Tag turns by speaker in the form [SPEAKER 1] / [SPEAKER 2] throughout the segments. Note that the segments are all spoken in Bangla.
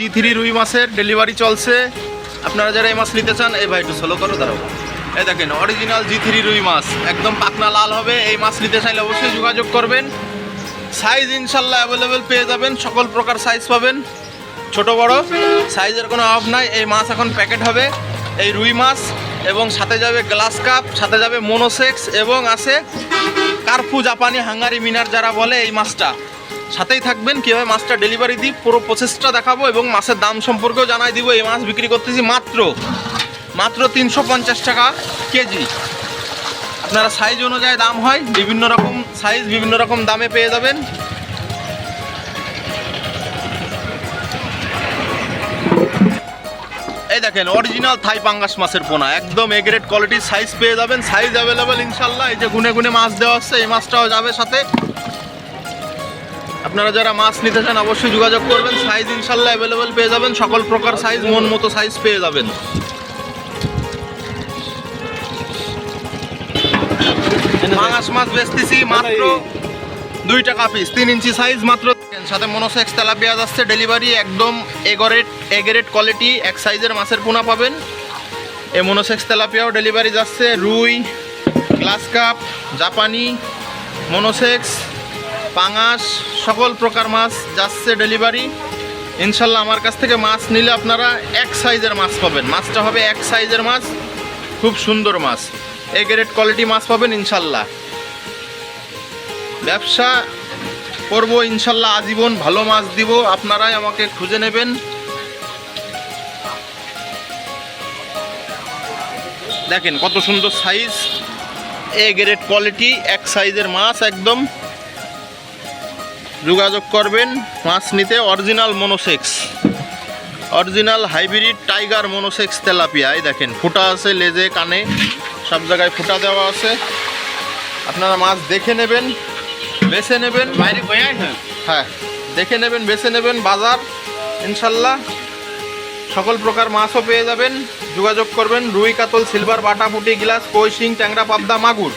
[SPEAKER 1] G3 রুই মাছের ডেলিভারি চলছে। আপনারা যারা এই মাছ নিতে চান, এই ভাই একটু স্লো করো, দাঁড়াও। এই দেখেন অরিজিনাল G3 রুই মাছ, একদম পাকনা লাল হবে। এই মাছ নিতে চাইলে অবশ্যই যোগাযোগ করবেন। সাইজ ইনশাল্লাহ অ্যাভেলেবেল পেয়ে যাবেন, সকল প্রকার সাইজ পাবেন, ছোট বড় সাইজের কোনো অভাব নাই। এই মাছ এখন প্যাকেট হবে, এই রুই মাছ, এবং সাথে যাবে গ্লাস কাপ, সাথে যাবে মনোসেক্স, এবং আছে কার্পু জাপানি হাঙ্গারি মিনার যারা বলে, এই মাছটা সাথেই থাকবেন। কীভাবে মাছটা ডেলিভারি দিই পুরো প্রসেসটা দেখাবো, এবং মাছের দাম সম্পর্কেও জানাই দিব। এই মাছ বিক্রি করতেছি মাত্র 350 টাকা কেজি। আপনারা সাইজ অনুযায়ী দাম হয়, বিভিন্ন রকম সাইজ বিভিন্ন রকম দামে পেয়ে যাবেন। এই দেখেন অরিজিনাল থাই পাঙ্গাস মাছের পোনা, একদম এ গ্রেড কোয়ালিটির সাইজ পেয়ে যাবেন। সাইজ অ্যাভেলেবেল ইনশাল্লাহ। এই যে গুনে গুনে মাছ দেওয়া হচ্ছে, এই মাছটাও যাবে সাথে। আপনারা যারা মাছ নিতে চান অবশ্যই যোগাযোগ করবেন। সাইজ ইনশাল্লাহ অ্যাভেলেবেল পেয়ে যাবেন, সকল প্রকার সাইজ, মন মতো সাইজ পেয়ে যাবেন। পাঙ্গাস মাছ বেচতেছি মাত্র 2 টাকা পিস, 3 ইঞ্চি সাইজ মাত্র। সাথে মনোসেক্স তেলাপিয়া যাচ্ছে ডেলিভারি, একদম এ গ্রেড কোয়ালিটি এক সাইজের মাছের পোনা পাবেন। এই মনোসেক্স তেলাপিয়াও ডেলিভারি যাচ্ছে। রুই, গ্লাস কাপ, জাপানি, মনোসেক্স, পাঙাশ, সকল প্রকার মাছ যাচ্ছে ডেলিভারি। ইনশাল্লাহ আমার কাছ থেকে মাছ নিলে আপনারা এক সাইজের মাছ পাবেন। মাছটা হবে এক সাইজের মাছ, খুব সুন্দর মাছ, এ গ্রেড কোয়ালিটি মাছ পাবেন ইনশাল্লাহ। ব্যবসা করবো ইনশাল্লাহ আজীবন, ভালো মাছ দিব, আপনারাই আমাকে খুঁজে নেবেন। দেখেন কত সুন্দর সাইজ, এ গ্রেড কোয়ালিটি এক সাইজের মাছ, একদম যোগাযোগ করবেন মাছ নিতে। Original monosex, original hybrid tiger monosex tilapia. এই দেখেন ফুটা আছে লেজে, কানে, সব জায়গায় ফুটা দেওয়া আছে। আপনারা মাছ দেখে নেবেন, বেছে নেবেন, হ্যাঁ দেখে নেবেন, বেছে নেবেন। বাজার ইনশাল্লাহ সকল প্রকার মাছও পেয়ে যাবেন, যোগাযোগ করবেন। রুই, কাতল, সিলভার, বাটা, পুঁটি, গ্লাস, কই, শিং, ট্যাংরা, পাবদা, মাগুর,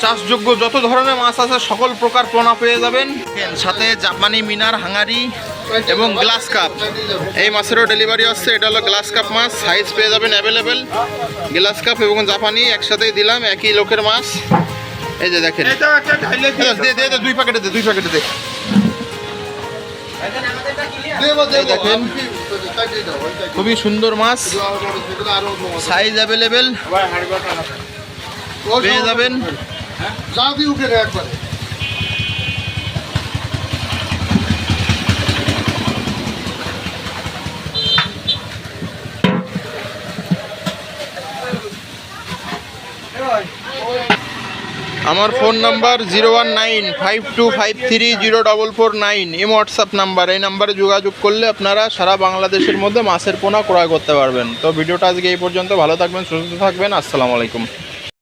[SPEAKER 1] চাষযোগ্য যত ধরনের মাছ আছে সকল প্রকার পোনা পেয়ে যাবেন। সাথে জাপানি মিনার, হাঙ্গারি এবং গ্লাস কাপ, এই মাছেরও ডেলিভারি আসছে। এটা হলো গ্লাস কাপ মাছ, সাইজ পেয়ে যাবেন অ্যাভেলেবেল। গ্লাস কাপ এবং জাপানি একসাথেই দিলাম, একই লোকের মাছ। এই যে দেখেন, দুই প্যাকেটে দে, দেখেন খুবই সুন্দর মাছ, সাইজ অ্যাভেলেবেল পেয়ে যাবেন। আমার ফোন নাম্বার 01952530449, এই হোয়াটসঅ্যাপ নাম্বার। এই নাম্বারে যোগাযোগ করলে আপনারা সারা বাংলাদেশের মধ্যে মাছের পোনা ক্রয় করতে পারবেন। তো ভিডিওটা আজকে এই পর্যন্ত, ভালো থাকবেন, সুস্থ থাকবেন, আসসালামু আলাইকুম।